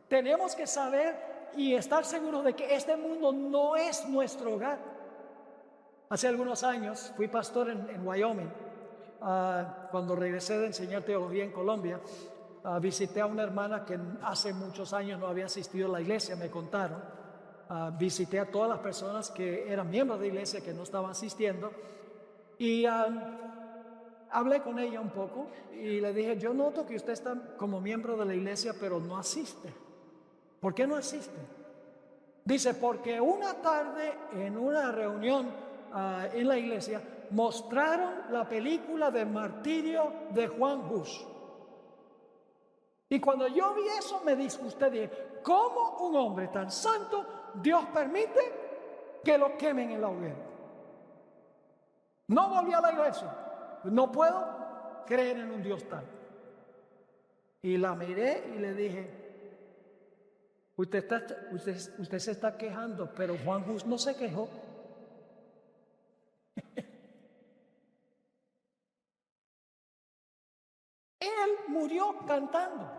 [SPEAKER 2] Tenemos que saber y estar seguros de que este mundo no es nuestro hogar. Hace algunos años fui pastor en Wyoming. Cuando regresé de enseñar teología en Colombia, visité a una hermana que hace muchos años no había asistido a la iglesia, me contaron. Visité a todas las personas que eran miembros de la iglesia que no estaban asistiendo, y hablé con ella un poco y le dije: yo noto que usted está como miembro de la iglesia pero no asiste. ¿Por qué no asiste? Dice: porque una tarde en una reunión en la iglesia mostraron la película de martirio de Juan Hus. Y cuando yo vi eso me disgusté. Dije: ¿cómo un hombre tan santo Dios permite que lo quemen en la hoguera? No volví a la iglesia. No puedo creer en un Dios tal. Y la miré y le dije: usted se está quejando, pero Juan Hus no se quejó. Él murió cantando.